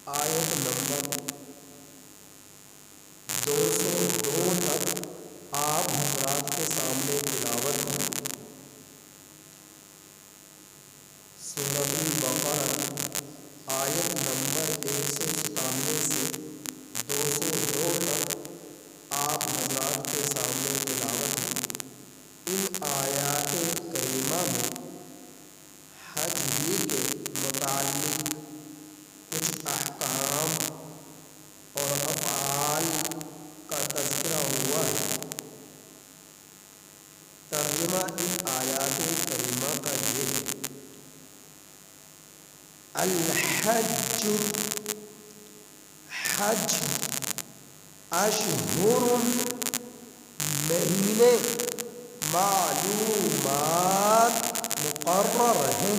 آیت نمبر 202 تک آپ حضرات کے سامنے تلاوت ہے۔ سورۃ البقرہ آیت نمبر 197 سے 202 تک آپ حضرات کے سامنے تلاوت ہے۔ ان آیات کریمہ میں حج ہی کے متعلق کچھ احکام اور افعال کا تذکرہ ہوا ہے۔ ترجمہ ان آیات کریمہ کا یہ ہے: الحج، حج اشہر، مہینے، معلومات، مقرر ہیں۔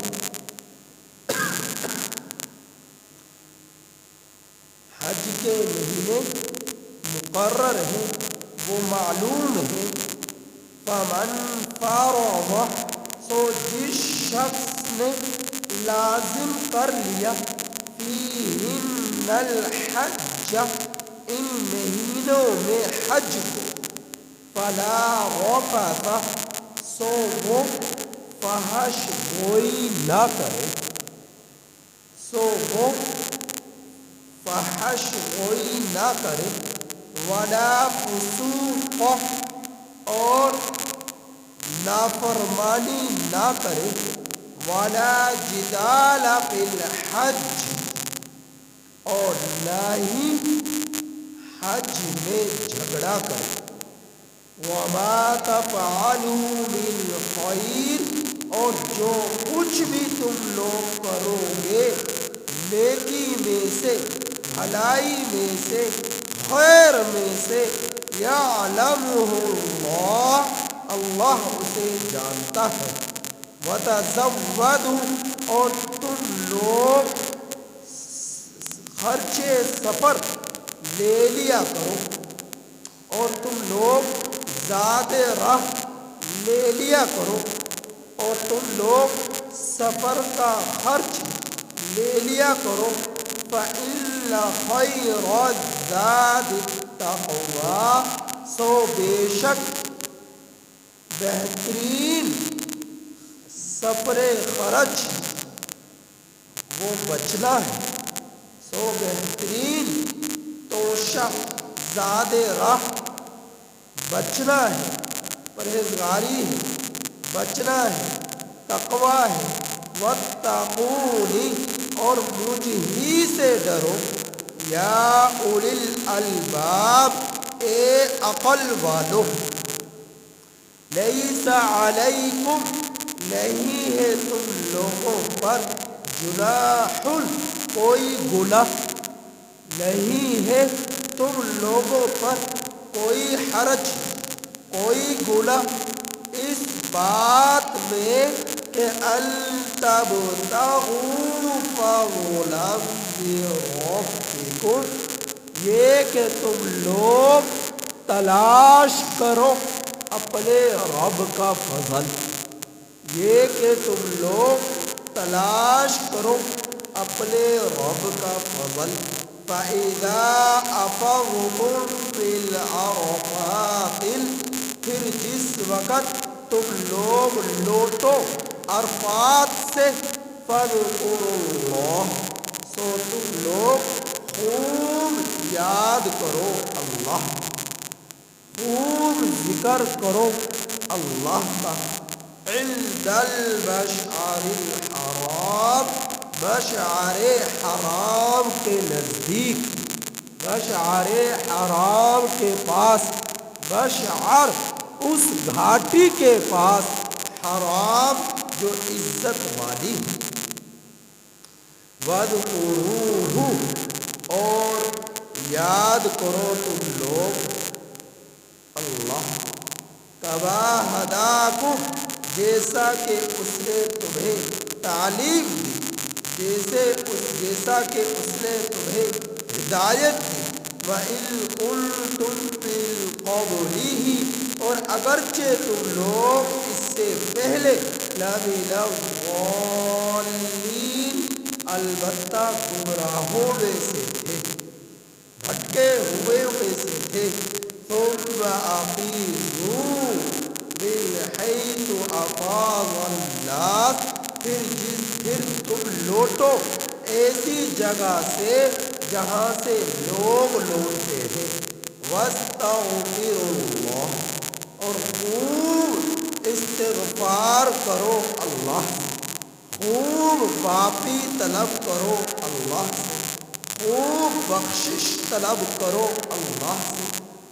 حج کے مہینے مقرر ہیں، وہ معلوم ہیں۔ فمن فرض، سو جس شخص نے لازم کر لیا، فیہن الحج، ان مہینوں میں حج کو، فلا رفث، سو وہ فحش گوئی نہ کرے، سو وہ فحش گوئی نہ کرے، ولا فسوق، اور نافرمانی نہ کرے، ولا جدال فی الحج، اور نہ ہی حج میں جھگڑا کرے۔ وما تفعلوا من خیر، اور جو کچھ بھی تم لوگ کرو گے نیکی میں سے، بھلائی میں سے، خیر میں سے، یعلمہ اللہ، اللہ اسے جانتا ہے۔ وتزودوا، اور تم لوگ خرچے سفر لے لیا کرو، اور تم لوگ زاد راہ لے لیا کرو، اور تم لوگ سفر کا خرچ لے لیا کرو۔ فإن خیر الزاد التقوی، سو بے شک بہترین سفر خرچ وہ بچنا ہے، سو بہترین توشہ زاد راہ بچنا ہے، پرہیزگاری ہے، بچنا ہے، تقوی ہے۔ واتقونی، اور مجھ ہی سے ڈرو، یا اولی الالباب، اے عقل والو۔ لیس علیکم، نہیں ہے تم لوگوں پر، جناح، کوئی گناہ، نہیں ہے تم لوگوں پر کوئی حرج، کوئی گناہ، اس بات میں کہ ان تبتغوا فضلا من ربکم، یہ کہ تم لوگ تلاش کرو اپنے رب کا فضل، یہ کہ تم لوگ تلاش کرو اپنے رب کا فضل۔ فَإِذَا أَفَضْتُم مِّنْ عَرَفَاتٍ، پھر جس وقت تم لوگ لوٹو عرفات سے، فاذکروا اللہ، سو تم لوگ خوب یاد کرو اللہ، خوب ذکر کرو اللہ کا، عند المشعر الحرام، مشعر حرام کے نزدیک، مشعر حرام کے پاس، مشعر اس گھاٹی کے پاس، حرام جو عزت والی ہے۔ وَاذْكُرُوهُ، اور یاد کرو تم لوگ اللہ، کما ہداکم، جیسا کہ اس نے تمہیں تعلیم دی، جیسا کہ اس نے تمہیں ہدایت دی۔ وَإِن كُنتُم مِّن قَبْلِهِ، اور اگرچہ تم لوگ اس سے پہلے لَمِنَ الضَّالِّينَ، البتہ گمراہوں میں سے تھے، بھٹکے ہوئے میں سے تھے۔ ثم افیضوا من حیث افاض الناس، پھر تم لوٹو ایسی جگہ سے جہاں سے لوگ لوٹتے ہیں۔ واستغفروا اللہ، اور خوب استغفار کرو اللہ، خوب معافی طلب کرو اللہ سے، خوب بخشش طلب کرو اللہ سے،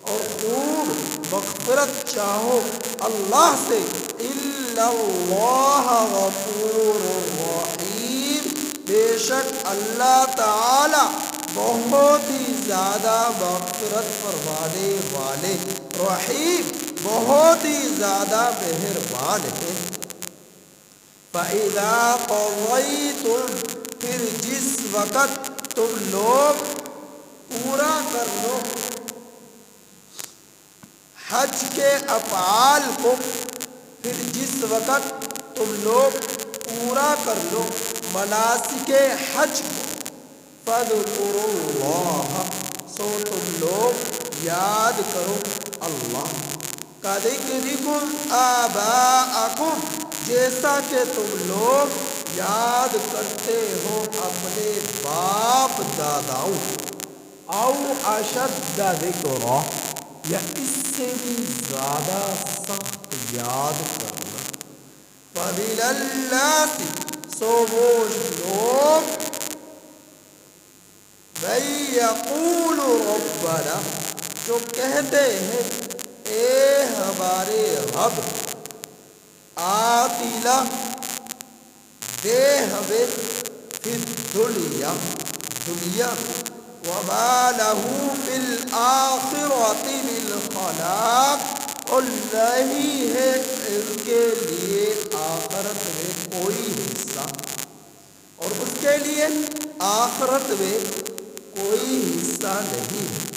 اور خوب مغفرت چاہو اللہ سے۔ ان اللہ غفور رحیم، بے شک اللہ تعالی بہت ہی زیادہ مغفرت فرمانے والے، رحیم بہت ہی زیادہ مہربان ہے۔ فَإِذَا قَضَيْتُمْ، پھر جس وقت تم لوگ پورا کر لو حج کے افعال کو، پھر جس وقت تم لوگ پورا کر لو مناسک حج کو، فَاذْكُرُوا اللَّهَ، سو تم لوگ یاد کرو اللہ، كَذِكْرِكُمْ آبَاءَكُمْ، جیسا کہ تم لوگ یاد کرتے ہو اپنے باپ داداؤں، او اشد ذکرا، یا اس سے بھی زیادہ سخت یاد کرنا۔ فَمِنَ النَّاسِ، سو وہ لوگ، مَن یقول ربنا، جو کہتے ہیں اے ہمارے رب، آتنا، دے ہمیں، فی الدنیا، دنیا میں، وما له فی الآخرۃ من خلاق، اور نہیں ہے ان کے لیے آخرت میں کوئی حصہ، اور اس کے لیے آخرت میں کوئی حصہ نہیں ہے۔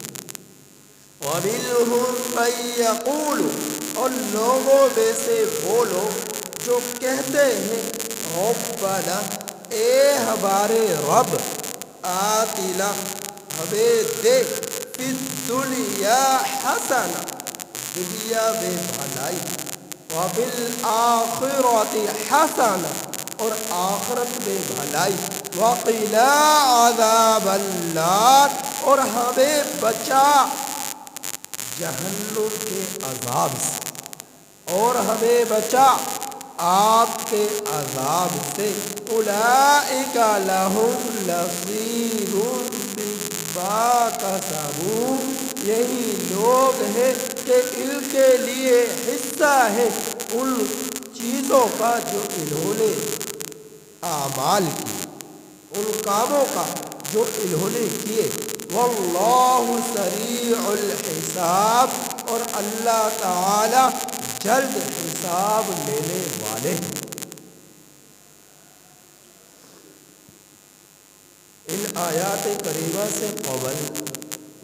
وَمِنْهُمْ مَن يَقُولُ، اور لوگوں میں سے وہ لوگ جو کہتے ہیں ربنا، اے ہمارے رب، آتنا، ہمیں دے، فی الدنیا حسنہ، دنیا میں بھلائی، وفی الآخرۃ حسنہ، اور آخرت میں بھلائی، وقنا عذاب النار، اور ہمیں بچا جہنم کے عذاب سے، اور ہمیں بچا آگ کے عذاب سے۔ اولئک لہم نصیب مما کسبوا، یہی لوگ ہیں کہ ان کے لیے حصہ ہے ان چیزوں کا جو انہوں نے اعمال کیے، ان کاموں کا جو انہوں نے کیے۔ واللہ سریع الحساب، اور اللہ تعالی جلد حساب لینے والے ہیں۔ ان آیات کریمہ سے قبل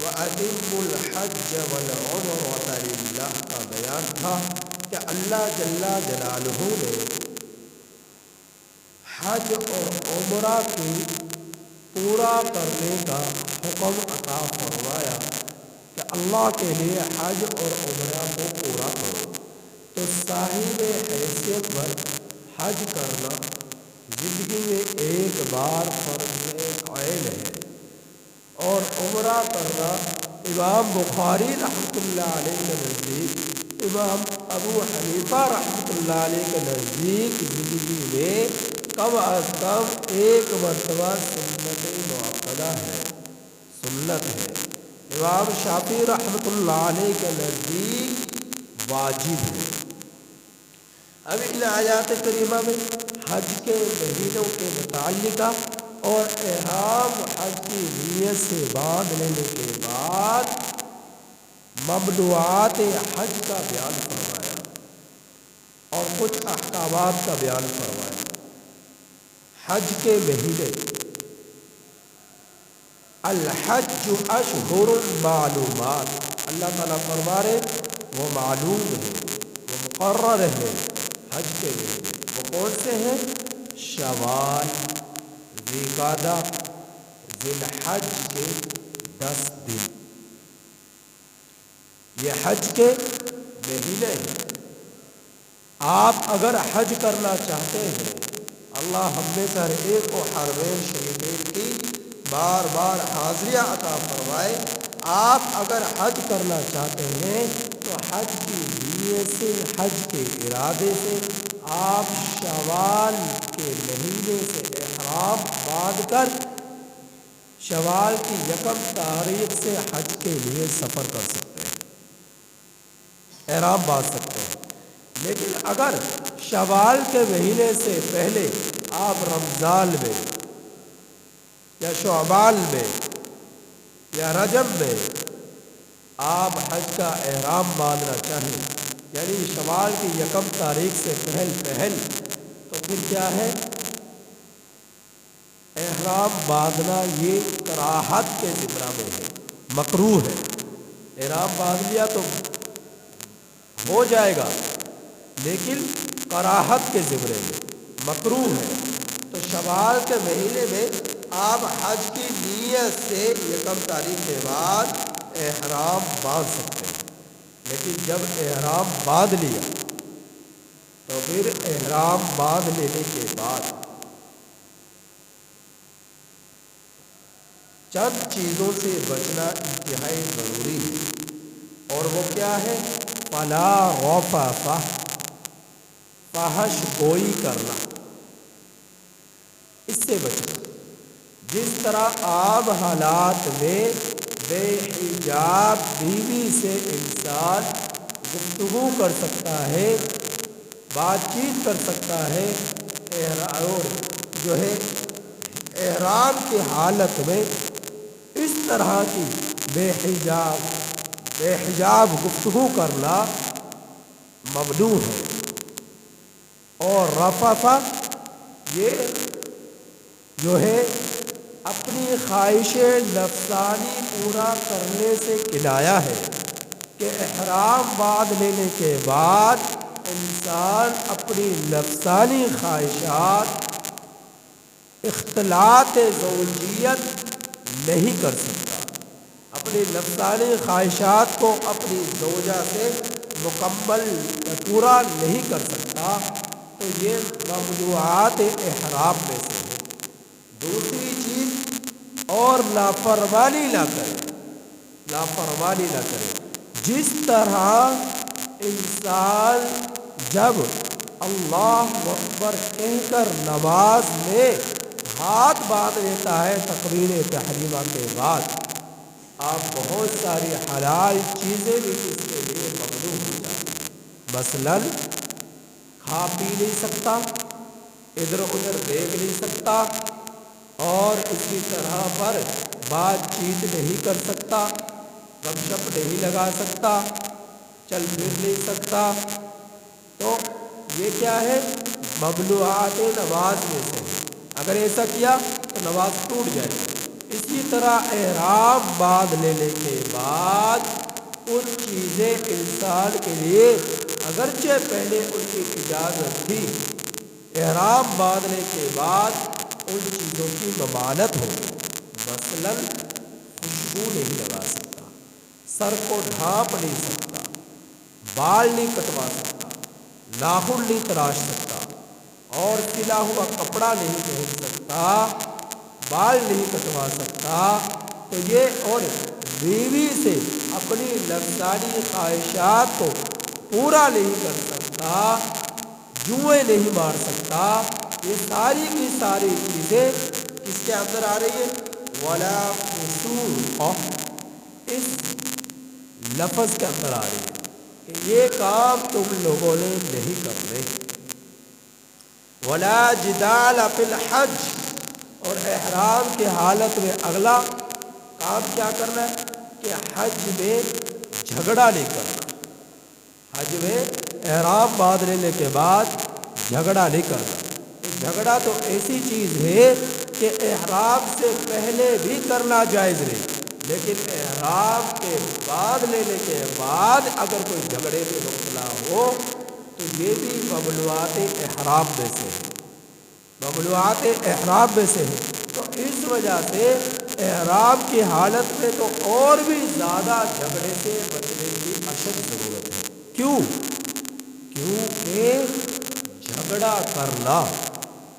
وَأَتِمُّوا الْحَجَّ وَالْعُمْرَةَ لِلَّهِ کا بیان تھا کہ اللہ جل جلالہ نے حج اور عمرہ کی پورا کرنے کا حکم عطا فرمایا کہ اللہ کے لیے حج اور عمرہ کو پورا کرو، تو صاحب حیثیت پر حج کرنا زندگی میں ایک بار فرض عین ہے، اور عمرہ کرنا امام بخاری رحمۃ اللہ علیہ کے نزدیک، امام ابو حنیفہ رحمۃ اللہ علیہ کے نزدیک زندگی میں کم از کم ایک مرتبہ سنت مؤکدہ ہے، سنت ہے۔ امام شافعی رحمۃ اللہ علیہ کے نزدیک واجب ہے۔ اب ان آیات کریمہ میں حج کے مہینوں کے متعلقہ اور احرام حج کی نیت سے باندھ لینے کے بعد ممنوعات حج کا بیان فرمایا اور کچھ احکامات کا بیان فرمایا۔ حج کے مہینے، الحج اشہر معلومات، اللہ تعالیٰ فرما رہے وہ معلوم ہے، وہ مقرر ہے۔ حج کے مہینے وہ کون سے ہیں؟ شوال، ذیقعدہ ذی الحج کے 10 دن، یہ حج کے مہینے ہیں۔ آپ اگر حج کرنا چاہتے ہیں، اللہ ہم میں سے ہر ایک کو حرمین شریفین کی بار بار حاضریاں عطا فرمائے۔ آپ اگر حج کرنا چاہتے ہیں تو حج کی نیت سے، حج کے ارادے سے آپ شوال کے مہینے سے احرام باندھ کر شوال کی 1 تاریخ سے حج کے لیے سفر کر سکتے ہیں، احرام باندھ سکتے ہیں۔ لیکن اگر شوال کے مہینے سے پہلے آپ رمضان میں یا شعبان میں یا رجب میں آپ حج کا احرام باندھنا چاہیں، یعنی شوال کی 1 تاریخ سے پہل، تو پھر کیا ہے، احرام باندھنا یہ کراہت کے زمرہ میں ہے، مکروہ ہے۔ احرام باندھ لیا تو ہو جائے گا، لیکن کراہت کے زمرے میں مکروہ ہے۔ تو شوال کے مہینے میں آپ حج کی نیت سے 1 تاریخ کے بعد احرام باندھ سکتے ہیں، لیکن جب احرام باندھ لیا تو پھر احرام باندھ لینے کے بعد چند چیزوں سے بچنا انتہائی ضروری ہے، اور وہ کیا ہے؟ فلا رفث، فحش گوئی کرنا، اس سے بچنا۔ جس طرح عام حالات میں بے حجاب بیوی سے انسان گفتگو کر سکتا ہے، بات چیت کر سکتا ہے، اور جو ہے احرام کی حالت میں اس طرح کی بے حجاب گفتگو کرنا ممنوع ہے۔ اور رفث یہ جو ہے اپنی خواہش نفسانی پورا کرنے سے کنایا ہے، کہ احرام باندھ لینے کے بعد انسان اپنی نفسانی خواہشات، اختلاط زوجیت نہیں کر سکتا، اپنی نفسانی خواہشات کو اپنی زوجہ سے مکمل پورا نہیں کر سکتا، تو یہ ممنوعات احرام میں سے ہے۔ دوسری چیز، اور نافرمانی نہ کرے، نافرمانی نہ کرے۔ جس طرح انسان جب اللہ اکبر کہہ کر نماز میں ہاتھ باندھ لیتا ہے تکبیر تحریمہ کے بعد، آپ بہت ساری حلال چیزیں بھی اس کے لیے ممنوع ہو جاتی ہیں۔ مثلاً کھا پی نہیں سکتا، ادھر ادھر دیکھ نہیں سکتا، اور اسی طرح پر بات چیت نہیں کر سکتا، گپ شپ نہیں لگا سکتا، چل پھر نہیں سکتا۔ تو یہ کیا ہے؟ ممنوعات نماز میں سے ہے۔ اگر ایسا کیا تو نماز ٹوٹ جائے گی۔ اسی طرح احرام باندھ لینے کے بعد کچھ چیزیں انسان کے لیے اگرچہ پہلے ان کی اجازت تھی، احرام باندھنے کے بعد ان چیزوں کی ممانعت ہوگی۔ مثلاً خوشبو نہیں لگا سکتا، سر کو ڈھانپ نہیں سکتا، بال نہیں کٹوا سکتا، ناخن نہیں تراش سکتا، اور سلا ہوا کپڑا نہیں پہن سکتا، بال نہیں کٹوا سکتا۔ تو یہ، اور بیوی سے اپنی نفسانی خواہشات کو پورا نہیں کر سکتا، جوئیں نہیں مار سکتا۔ یہ ساری کی ساری چیزیں کس کے اندر آ رہی ہے؟ ولا فسوق، اس لفظ کے اندر آ رہی ہے کہ یہ کام تم لوگوں نے نہیں کرنے۔ ولا جدال فی الحج، اور احرام کی حالت میں اگلا کام کیا کرنا ہے کہ حج میں جھگڑا نہیں کرنا۔ حج میں احرام باندھ لینے کے بعد جھگڑا نہیں کرنا۔ جھگڑا تو ایسی چیز ہے کہ احرام سے پہلے بھی کرنا جائز نہیں، لیکن احرام کے باندھ لینے کے بعد اگر کوئی جھگڑے میں مبتلا ہو تو یہ بھی ممنوعات احرام میں سے ہے، ممنوعات احرام میں سے ہے۔ وجہ سے احرام کی حالت میں تو اور بھی زیادہ جھگڑے سے بچنے کی اشد ضرورت ہے۔ کیوں؟ کیونکہ جھگڑا کرنا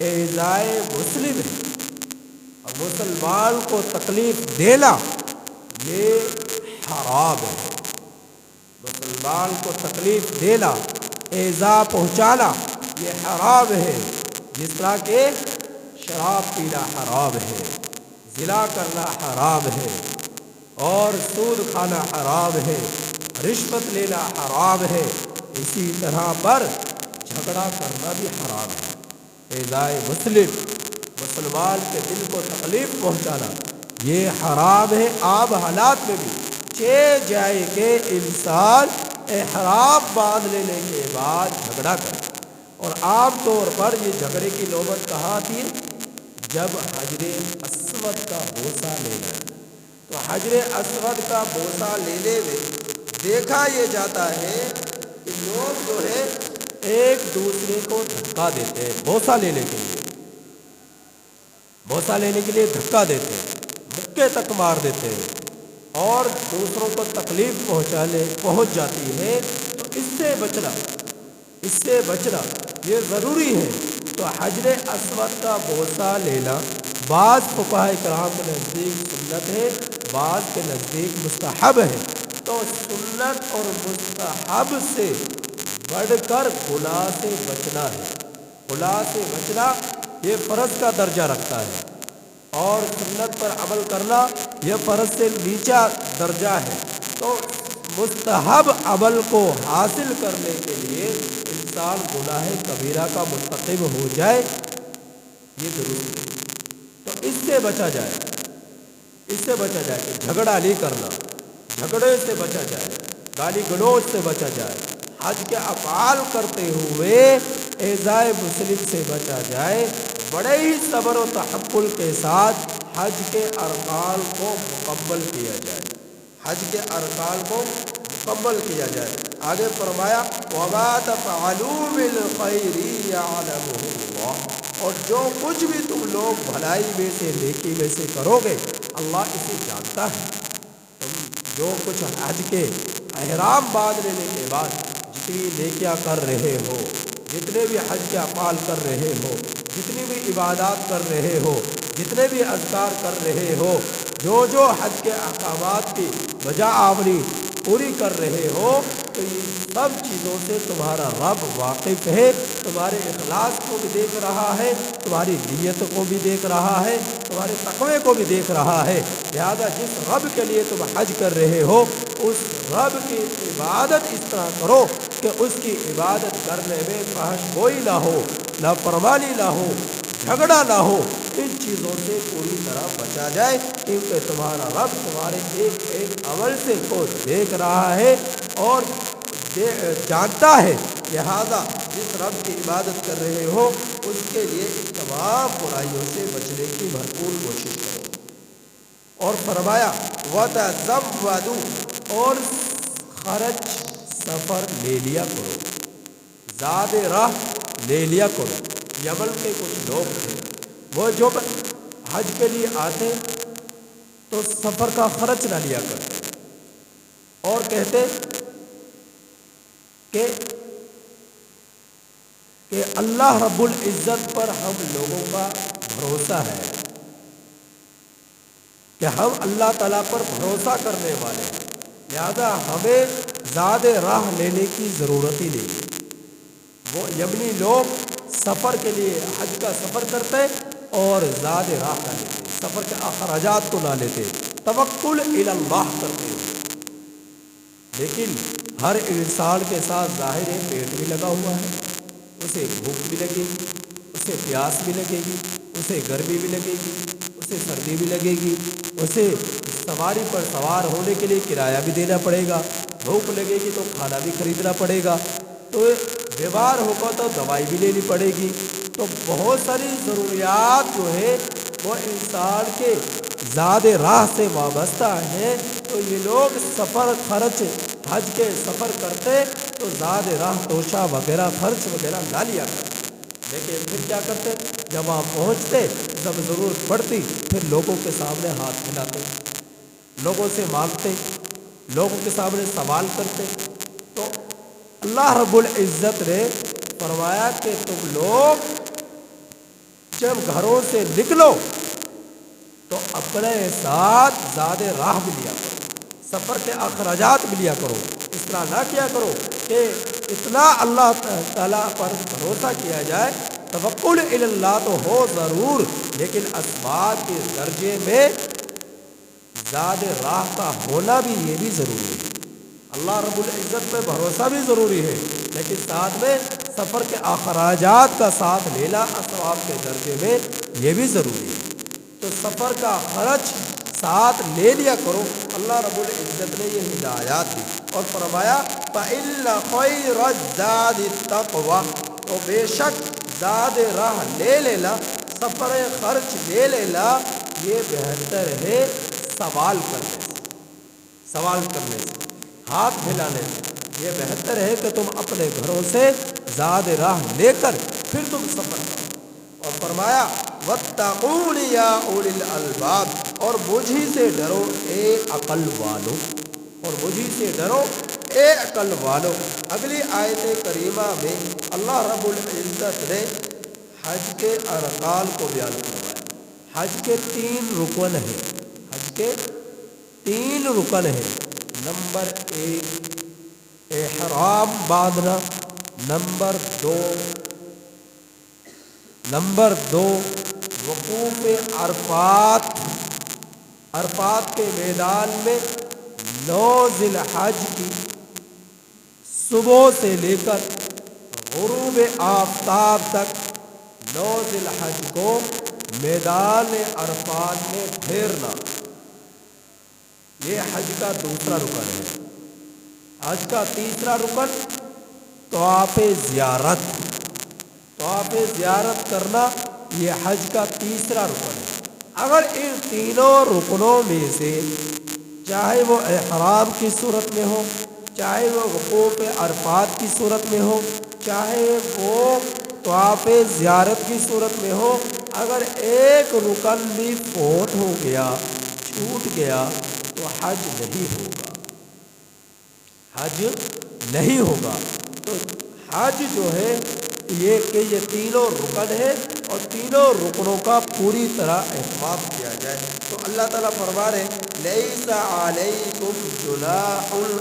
ایذائے مسلم ہے، اور مسلمان کو تکلیف دینا یہ حرام ہے۔ مسلمان کو تکلیف دینا، ایذا پہنچانا یہ حرام ہے، جس طرح کہ شراب پینا حرام ہے، زنا کرنا حرام ہے، اور سود کھانا حرام ہے، رشوت لینا حرام ہے، اسی طرح پر جھگڑا کرنا بھی حرام ہے۔ ایذائے مسلمان کے دل کو تکلیف پہنچانا یہ حرام ہے۔ عام حالات میں بھی جائے کہ انسان احرام باندھ لینے کے بعد جھگڑا کرے، اور عام طور پر یہ جھگڑے کی نوبت کہاں آتی ہے؟ جب حجر اسود کا بوسہ لینا ہے، تو حجر اسود کا بوسہ لینے میں دیکھا یہ جاتا ہے کہ لوگ جو ہے ایک دوسرے کو دھکا دیتے ہیں، بوسہ لینے کے لیے دھکا دیتے ہیں، مکے تک مار دیتے ہیں، اور دوسروں کو تکلیف پہنچ جاتی ہے۔ تو اس سے بچنا یہ ضروری ہے۔ تو حجر اسود کا بوسہ لینا بعض فقہاء کرام کے نزدیک سنت ہے، بعض کے نزدیک مستحب ہے۔ تو سنت اور مستحب سے بڑھ کر گناہ سے بچنا ہے۔ گناہ سے بچنا یہ فرض کا درجہ رکھتا ہے، اور سنت پر عمل کرنا یہ فرض سے نیچا درجہ ہے۔ تو مستحب عمل کو حاصل کرنے کے لیے انسان گناہ کبیرہ کا مرتکب ہو جائے یہ درست ہے۔ تو اس سے بچا جائے کہ جھگڑا نہیں کرنا، جھگڑے سے بچا جائے، گالی گلوچ سے بچا جائے، حج کے افعال کرتے ہوئے ایذائے مسلم سے بچا جائے، بڑے ہی صبر و تحمل کے ساتھ حج کے ارکان کو مکمل کیا جائے۔ آگے فرمایا وَمَا تَفْعَلُوا مِنْ خَيْرٍ يَعْلَمُهُ اللَّهُ، اور جو کچھ بھی تم لوگ بھلائی میں سے نیکی میں سے کرو گے اللہ اسے جانتا ہے۔ تم جو کچھ حج کے احرام باندھ لینے کے بعد جتنی نیکیاں کر رہے ہو، جتنے بھی حج کے افعال کر رہے ہو، جتنی بھی عبادات کر رہے ہو، جتنے بھی اذکار کر رہے ہو، جو حج کے احکامات کی بجا آوری پوری کر رہے ہو، تو یہ سب چیزوں سے تمہارا رب واقف ہے، تمہارے اخلاص کو بھی دیکھ رہا ہے، تمہاری نیت کو بھی دیکھ رہا ہے، تمہارے تقوی کو بھی دیکھ رہا ہے۔ لہذا جس رب کے لیے تم حج کر رہے ہو اس رب کی عبادت اس طرح کرو کہ اس کی عبادت کرنے میں فحش گوئی نہ ہو، نافرمانی نہ ہو، جھگڑا نہ ہو، ان چیزوں سے پوری طرح بچا جائے، کیونکہ تمہارا رب تمہارے ایک ایک عمل سے کو دیکھ رہا ہے اور جانتا ہے۔ لہذا جس رب کی عبادت کر رہے ہو اس کے لیے ان تمام برائیوں سے بچنے کی بھرپور کوشش کرو۔ اور فرمایا وَتَزَوَّدُوا، اور خرچ سفر لے لیا کرو، زاد راہ لے لیا کرو۔ یمن کے کچھ لوگ تھے، وہ جو حج کے لیے آتے تو سفر کا خرچ نہ لیا کرتے، اور کہتے کہ اللہ رب العزت پر ہم لوگوں کا بھروسہ ہے، کہ ہم اللہ تعالیٰ پر بھروسہ کرنے والے ہیں، لہذا ہمیں زاد راہ لینے کی ضرورت ہی نہیں ہے۔ وہ یمنی لوگ سفر کے لیے حج کا سفر کرتے اور زاد راہ نہ لیتے، سفر کے اخراجات کو نہ لیتے، توکل الی اللہ کرتے ہو۔ لیکن ہر انسان کے ساتھ ظاہر ہے پیٹ بھی لگا ہوا ہے، اسے بھوک بھی لگے گی، اسے پیاس بھی لگے گی، اسے گرمی بھی لگے گی، اسے سردی بھی لگے گی، اسے سواری پر سوار ہونے کے لیے کرایہ بھی دینا پڑے گا، بھوک لگے گی تو کھانا بھی خریدنا پڑے گا، تو بیمار ہوگا تو دوائی بھی لینی پڑے گی۔ تو بہت ساری ضروریات جو ہے وہ انسان کے زاد راہ سے وابستہ ہیں۔ تو یہ لوگ سفر خرچ حج کے سفر کرتے تو زاد راہ توشہ وغیرہ خرچ وغیرہ نہ لیا کرتے، لیکن پھر کیا کرتے؟ جب وہاں پہنچتے، جب ضرورت پڑتی، پھر لوگوں کے سامنے ہاتھ پھیلاتے، لوگوں سے مانگتے، لوگوں کے سامنے سوال کرتے۔ تو اللہ رب العزت نے فرمایا کہ تم لوگ جب گھروں سے نکلو تو اپنے ساتھ زیادہ راہ بھی لیا کرو، سفر کے اخراجات بھی لیا کرو۔ اس طرح نہ کیا کرو کہ اتنا اللہ تعالیٰ پر بھروسہ کیا جائے، توکل الی اللہ تو ہو ضرور، لیکن اسباب کے درجے میں زیادہ راہ کا ہونا بھی یہ بھی ضروری ہے۔ اللہ رب العزت پہ بھروسہ بھی ضروری ہے، لیکن ساتھ میں سفر کے اخراجات کا ساتھ لینا اسباب کے درجے میں یہ بھی ضروری ہے۔ تو سفر کا خرچ ساتھ لے لیا کرو۔ اللہ رب العزت نے یہ ہدایات دی اور فرمایا فَإِنَّ خَيْرَ الزَّادِ التَّقْوَىٰ، تو بے شک زاد راہ لے لینا، سفر خرچ لے لینا یہ بہتر ہے سوال کرنے سے، سوال کرنے سے، ہاتھ پھیلانے سے۔ یہ بہتر ہے کہ تم اپنے گھروں سے زاد راہ لے کر پھر تم سفر کرو۔ اور فرمایا وَاتَّقُونِ يَا أُولِي الْأَلْبَابِ، اور مجھی سے ڈرو اے عقل والو، اور مجھی سے ڈرو اے عقل والو۔ اگلی آیت کریمہ میں اللہ رب العزت نے حج کے ارکان کو بیان کروایا۔ حج کے 3 رکن ہیں، حج کے 3 رکن ہیں۔ نمبر 1 احرام باندھنا، نمبر 2 وقوف عرفات، عرفات کے میدان میں 9 ذی الحج کی صبح سے لے کر غروب آفتاب تک 9 ذی الحج کو میدان عرفات میں پھیرنا، یہ حج کا دوسرا رکن ہے۔ حج کا تیسرا رکن طواف زیارت، طواف زیارت کرنا یہ حج کا تیسرا رکن ہے۔ اگر ان تینوں رکنوں میں سے چاہے وہ احرام کی صورت میں ہو، چاہے وہ وقوف عرفات کی صورت میں ہو، چاہے وہ طواف زیارت کی صورت میں ہو، اگر ایک رکن بھی فوت ہو گیا، چھوٹ گیا، تو حج نہیں ہوگا، حج نہیں ہوگا۔ تو حج جو ہے یہ کہ یہ تینوں رکن ہے، اور تینوں رکنوں کا پوری طرح اہتمام کیا جائے۔ تو اللہ تعالیٰ فرما رہے لیس علیکم جناح ان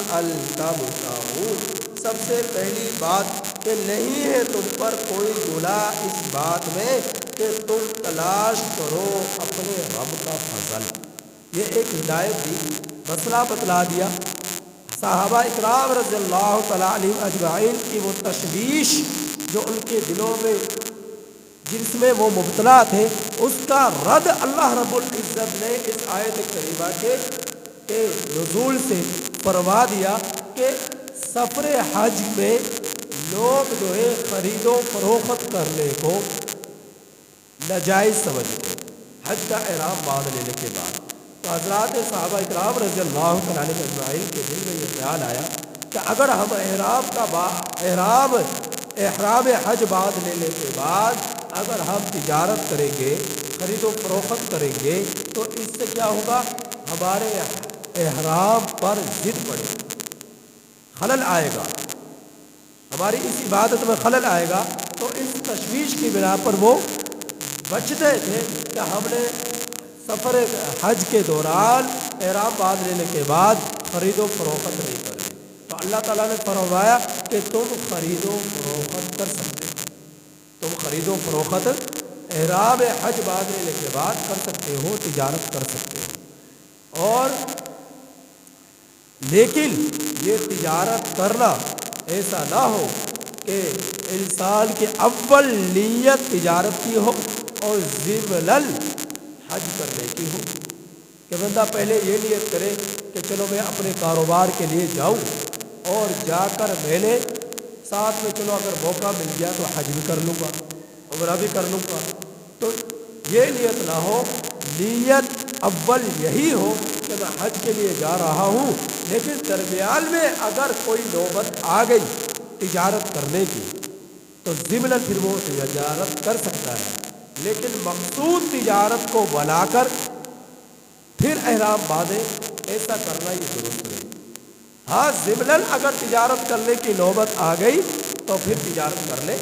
تبتغوا، سب سے پہلی بات کہ نہیں ہے تم پر کوئی گناہ اس بات میں کہ تم تلاش کرو اپنے رب کا فضل۔ یہ ایک ہدایت دی، مسئلہ بتلا دیا۔ صحابہ اکرام رضی اللہ تعالیٰ علیہ اجمعین کی وہ تشویش جو ان کے دلوں میں جس میں وہ مبتلا تھے، اس کا رد اللہ رب العزت نے اس آیت کریمہ کے نزول سے فرما دیا کہ سفر حج میں لوگ جو ہے خرید و فروخت کرنے کو ناجائز سمجھتے حج کا احرام باندھ لینے کے بعد۔ تو حضرات صحابہ اکرام رضی اللہ تعالیٰ عنہ اجمعین کے دل میں یہ خیال آیا کہ اگر ہم احرام حج باندھ لینے کے بعد اگر ہم تجارت کریں گے، خرید و فروخت کریں گے، تو اس سے کیا ہوگا؟ ہمارے احرام پر ضد پڑے گا، خلل آئے گا، ہماری اس عبادت میں خلل آئے گا۔ تو اس تشویش کی بنا پر وہ بچتے تھے کہ ہم نے سفر حج کے دوران احرام باندھ لینے کے بعد خرید و فروخت نہیں کریں۔ تو اللہ تعالیٰ نے فرمایا کہ تم خرید و فروخت کر سکتے ہو، تم خرید و فروخت احرام حج باندھ لینے کے بعد کر سکتے ہو، تجارت کر سکتے ہو۔ اور لیکن یہ تجارت کرنا ایسا نہ ہو کہ انسان کی اول نیت تجارت کی ہو اور ضمناً حج کرنے کی ہو، کہ بندہ پہلے یہ نیت کرے کہ چلو میں اپنے کاروبار کے لیے جاؤں اور جا کر میں نے ساتھ میں چلو اگر موقع مل گیا تو حج بھی کر لوں گا، عمرہ بھی کر لوں گا۔ تو یہ نیت نہ ہو، نیت اول یہی ہو کہ میں حج کے لیے جا رہا ہوں، لیکن درمیان میں اگر کوئی نوبت آ گئی تجارت کرنے کی، تو تو ضمن پھر وہ تجارت کر سکتا ہے، لیکن مقصود تجارت کو بنا کر پھر احرام باندھے، ایسا کرنا یہ درست نہیں۔ ہاں ضمن اگر تجارت کرنے کی نوبت آ گئی تو پھر تجارت کر لے،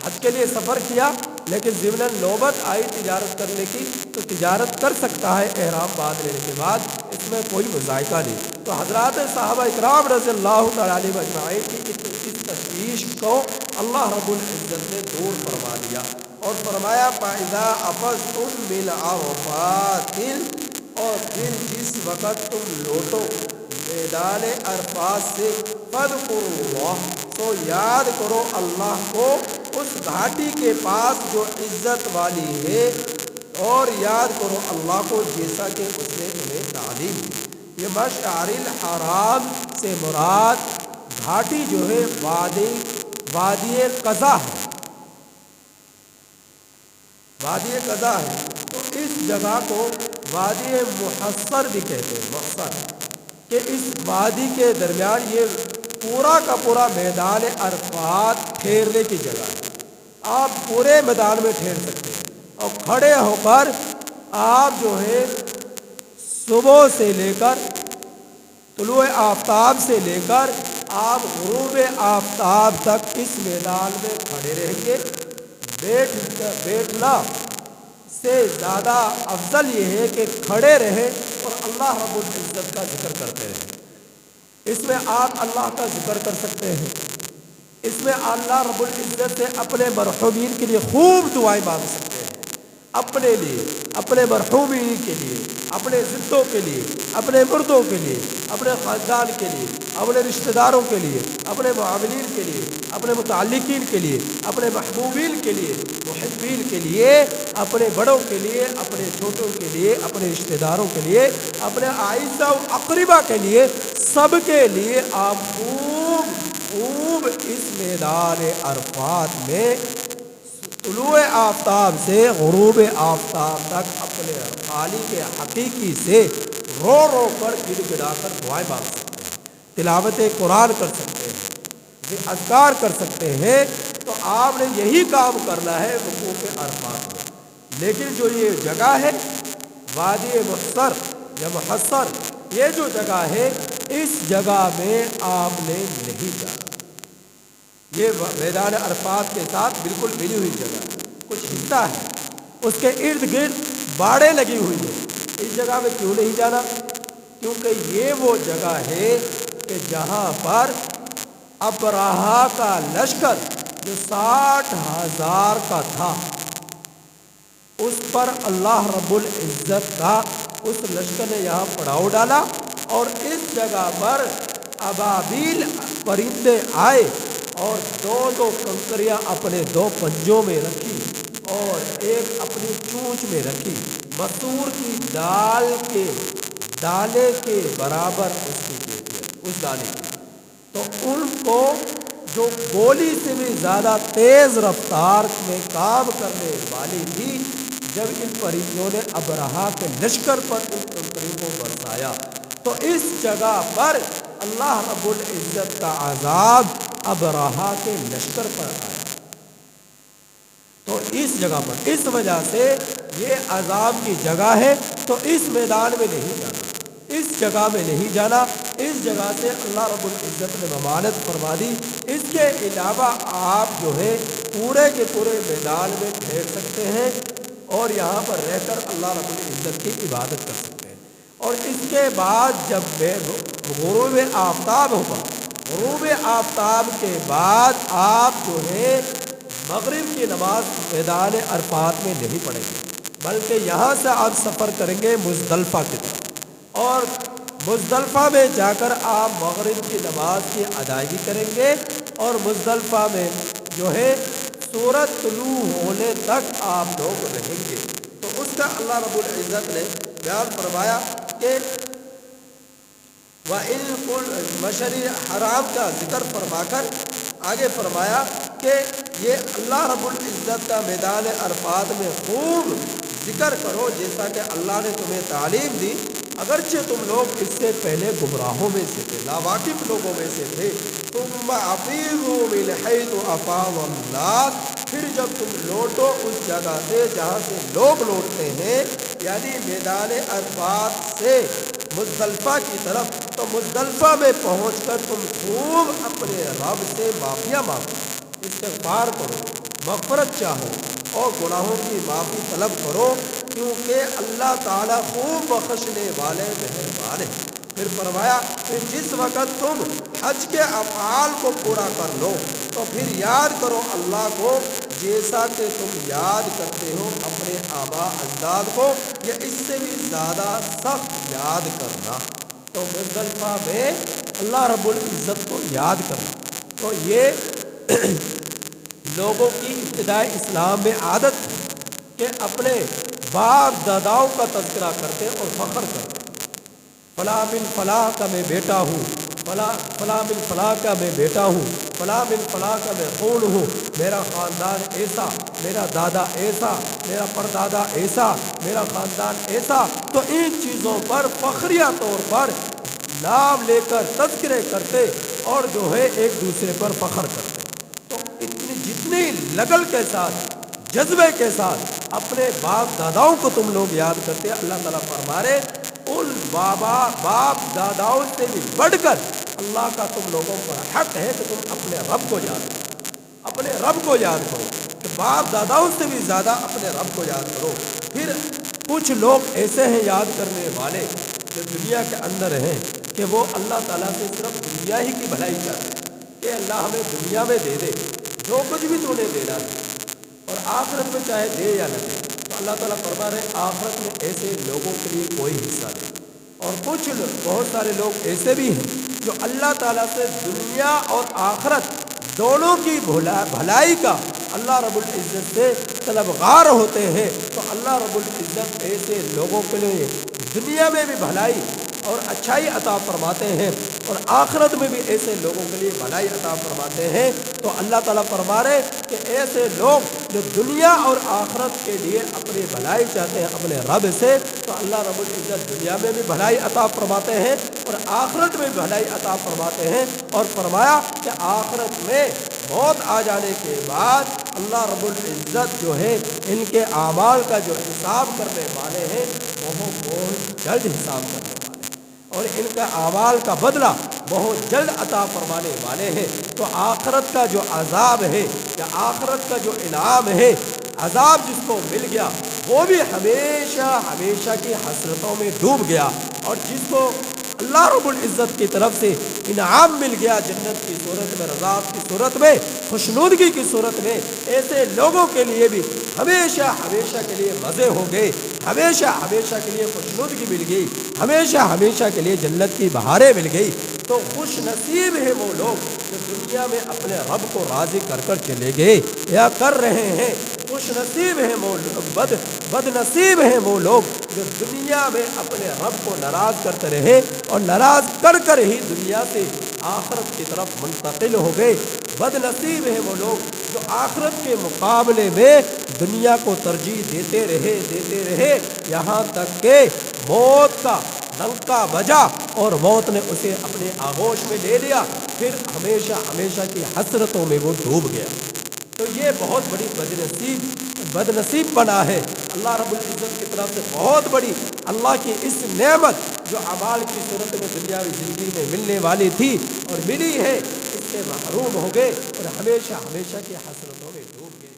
حج کے لیے سفر کیا لیکن ضمن نوبت آئی تجارت کرنے کی تو تجارت کر سکتا ہے احرام باندھ لینے کے بعد، اس میں کوئی مذائقہ نہیں۔ تو حضرات صحابہ اکرام رضی اللہ تعالیٰ علیہ اجمعین کی اس تشویش کو اللہ رب العزت نے دور فرما دیا اور فرمایا فَإِذَا أَفَضْتُم مِّنْ عَرَفَاتٍ، اور پھر جس وقت تم لوٹو میدان عرفات سے، فاذکروا اللہ، تو یاد کرو اللہ کو اس گھاٹی کے پاس جو عزت والی ہے، اور یاد کرو اللہ کو جیسا کہ اس نے تمہیں تعلیم دی۔ یہ مشعر الحرام سے مراد گھاٹی جو ہے وادی قضا ہے، وادی قضا ہے، تو اس جگہ کو وادی محصر بھی کہتے ہیں، محصر، کہ اس وادی کے درمیان یہ پورا کا پورا میدان عرفات ٹھہرنے کی جگہ ہے۔ آپ پورے میدان میں ٹھہر سکتے ہیں اور کھڑے ہو کر آپ جو ہے صبح سے لے کر طلوع آفتاب سے لے کر آپ غروب آفتاب تک اس میدان میں کھڑے رہیں گے۔ بیٹھنا سے زیادہ افضل یہ ہے کہ کھڑے رہیں اور اللہ رب العزت کا ذکر کرتے رہیں۔ اس میں آپ اللہ کا ذکر کر سکتے ہیں، اس میں اللہ رب العزت سے اپنے مرحومین کے لیے خوب دعائیں مانگ سکتے ہیں، اپنے لیے، اپنے مرحومین کے لیے، اپنے زندوں کے لیے، اپنے مردوں کے لیے، اپنے خاندان کے لیے، اپنے رشتہ داروں کے لیے، اپنے معاملین کے لیے، اپنے متعلقین کے لیے، اپنے محبوبین کے لیے، محبین کے لیے، اپنے بڑوں کے لیے، اپنے چھوٹوں کے لیے، اپنے رشتہ داروں کے لیے، اپنے اعزاء و اقربا کے لیے، سب کے لیے آپ خوب اس میدان عرفات میں طلوع آفتاب سے غروب آفتاب تک اپنے خالق حقیقی سے رو رو کر گڑ گڑا کر دعائیں مانگ سکتے ہیں، تلاوت قرآن کر سکتے ہیں، اذکار کر سکتے ہیں۔ تو آپ نے یہی کام کرنا ہے وقوف عرفات میں۔ لیکن جو یہ جگہ ہے وادی محصر یا محصر، یہ جو جگہ ہے اس جگہ میں آپ نے نہیں جانا۔ یہ میدان عرفات کے ساتھ بالکل ملی ہوئی جگہ ہے، کچھ حصہ ہے، اس کے ارد گرد باڑیں لگی ہوئی ہیں۔ اس جگہ میں کیوں نہیں جانا؟ کیونکہ یہ وہ جگہ ہے کہ جہاں پر ابرہہ کا لشکر جو 60,000 کا تھا، اس پر اللہ رب العزت کا اس لشکر نے یہاں پڑاؤ ڈالا، اور اس جگہ پر ابابیل پرندے آئے اور دو کنکریاں اپنے 2 پنجوں میں رکھی اور ایک اپنی چونچ میں رکھی، مسور کی دال کے دانے کے برابر اس کی کیفیت، اس دانے کی، تو ان کو جو گولی سے بھی زیادہ تیز رفتار میں کام کرنے والی تھی، جب ان پرندوں نے ابرہہ کے لشکر پر ان کنکریوں کو برسایا تو اس جگہ پر اللہ رب العزت کا عذاب ابرہہ کے لشکر پر آیا۔ تو اس جگہ پر، اس وجہ سے یہ عذاب کی جگہ ہے، تو اس میدان میں نہیں جانا، اس جگہ میں نہیں جانا۔ اس جگہ سے اللہ رب العزت نے ممانعت فرما دی۔ اس کے علاوہ آپ جو ہے پورے کے پورے میدان میں ٹھہر سکتے ہیں اور یہاں پر رہ کر اللہ رب العزت کی عبادت کر سکتے ہیں۔ اور اس کے بعد جب غروب آفتاب ہوگا، غروب آفتاب کے بعد آپ جو ہے مغرب کی نماز میدان عرفات میں نہیں پڑھیں گے، بلکہ یہاں سے آپ سفر کریں گے مزدلفہ کی طرف، اور مزدلفہ میں جا کر آپ مغرب کی نماز کی ادائیگی کریں گے، اور مزدلفہ میں جو ہے سورج طلوع ہونے تک آپ لوگ رہیں گے۔ تو اس کا اللہ رب العزت نے بیان فرمایا کہ وَإِن مشعر حرام کا ذکر فرما کر آگے فرمایا کہ یہ اللہ رب العزت کا میدان عرفات میں خوب ذکر کرو جیسا کہ اللہ نے تمہیں تعلیم دی۔ اگرچہ تم لوگ اس سے پہلے گمراہوں میں سے تھے، ناواقف لوگوں میں سے تھے، ثم افیضوا من حیث افاض الناس، پھر جب تم لوٹو اس جگہ سے جہاں سے لوگ لوٹتے ہیں، یعنی میدان عرفات سے مزدلفہ کی طرف، تو مزدلفہ میں پہنچ کر تم خوب اپنے رب سے معافیاں مانگو، استغفار کرو، مغفرت چاہو اور گناہوں کی معافی طلب کرو، کیونکہ اللہ تعالیٰ خوب بخشنے والے مہربان ہیں۔ پھر فرمایا کہ جس وقت تم حج کے افعال کو پورا کر لو تو پھر یاد کرو اللہ کو جیسا کہ تم یاد کرتے ہو اپنے آباء اجداد کو، یا اس سے بھی زیادہ سخت یاد کرنا۔ تو مزدلفہ میں اللہ رب العزت کو یاد کرنا، تو یہ لوگوں کی ابتدائی اسلام میں عادت ہے کہ اپنے باپ داداؤں کا تذکرہ کرتے اور فخر کرتے، فلاں بن فلاں کا میں بیٹا ہوں، فلاں بن فلاں کا میں بیٹا ہوں، فلاں بن فلاں کا میں خون ہوں، میرا خاندان ایسا، میرا دادا ایسا، میرا پردادا ایسا، میرا خاندان ایسا۔ تو ان چیزوں پر فخریہ طور پر نام لے کر تذکرے کرتے اور جو ہے ایک دوسرے پر فخر کرتے۔ تو جتنی لگن کے ساتھ، جذبے کے ساتھ اپنے باپ داداؤں کو تم لوگ یاد کرتے، اللہ تعالیٰ فرما رہے ان باپ داداؤں سے بھی بڑھ کر اللہ کا تم لوگوں پر حق ہے کہ تم اپنے رب کو یاد کرو، اپنے رب کو یاد کرو، کہ باپ داداؤں سے بھی زیادہ اپنے رب کو یاد کرو۔ پھر کچھ لوگ ایسے ہیں یاد کرنے والے جو دنیا کے اندر ہیں کہ وہ اللہ تعالیٰ سے صرف دنیا ہی کی بھلائی چاہتے ہیں کہ اللہ ہمیں دنیا میں دے دے جو کچھ بھی تو نے دینا ہے، اور آخرت میں چاہے دے یا نہ دے۔ تو اللہ تعالیٰ فرما رہے آخرت میں ایسے لوگوں کے لیے کوئی حصہ نہیں۔ اور کچھ بہت سارے لوگ ایسے بھی ہیں جو اللہ تعالیٰ سے دنیا اور آخرت دونوں کی بھلائی کا اللہ رب العزت سے طلبگار ہوتے ہیں، تو اللہ رب العزت ایسے لوگوں کے لیے دنیا میں بھی بھلائی اور اچھائی عطا فرماتے ہیں، اور آخرت میں بھی ایسے لوگوں کے لیے بھلائی عطا فرماتے ہیں۔ تو اللہ تعالیٰ فرما رہے کہ ایسے لوگ جو دنیا اور آخرت کے لیے اپنی بھلائی چاہتے ہیں اپنے رب سے، تو اللہ رب العزت دنیا میں بھی بھلائی عطا فرماتے ہیں اور آخرت میں بھی بھلائی عطا فرماتے ہیں۔ اور فرمایا کہ آخرت میں موت آ جانے کے بعد اللہ رب العزت جو ہے ان کے اعمال کا جو حساب کرنے والے ہیں وہ بہت جلد حساب کرنے والے ہیں، اور ان کا اعمال کا بدلہ بہت جلد عطا فرمانے والے ہیں۔ تو آخرت کا جو عذاب ہے یا آخرت کا جو انعام ہے، عذاب جس کو مل گیا وہ بھی ہمیشہ ہمیشہ کی حسرتوں میں ڈوب گیا، اور جس کو اللہ رب العزت کی طرف سے انعام مل گیا جنت کی صورت میں، رضا کی صورت میں، خوشنودگی کی صورت میں، ایسے لوگوں کے لیے بھی ہمیشہ ہمیشہ کے لیے مزے ہو گئے، ہمیشہ ہمیشہ کے لیے خوشنودگی مل گئی، ہمیشہ ہمیشہ کے لیے جنت کی بہاریں مل گئی۔ تو خوش نصیب ہے وہ لوگ جو دنیا میں اپنے رب کو راضی کر کر چلے گئے یا کر رہے ہیں، خوش نصیب ہیں وہ لوگ، بد نصیب ہیں وہ لوگ جو دنیا میں اپنے رب کو ناراض کرتے رہے اور ناراض کر کر ہی دنیا سے آخرت کی طرف منتقل ہو گئے۔ بد نصیب ہیں وہ لوگ جو آخرت کے مقابلے میں دنیا کو ترجیح دیتے رہے یہاں تک کہ موت کا ڈنکا بجا اور موت نے اسے اپنے آغوش میں لے لیا، پھر ہمیشہ ہمیشہ کی حسرتوں میں وہ ڈوب گیا۔ تو یہ بہت بڑی بد نصیب بنا ہے اللہ رب العزت کی طرف سے، بہت بڑی اللہ کی اس نعمت جو اعمال کی صورت میں دنیاوی زندگی میں ملنے والی تھی اور ملی ہے، اس سے محروم ہو گئے اور ہمیشہ ہمیشہ کی حسرتوں میں ڈوب گئے۔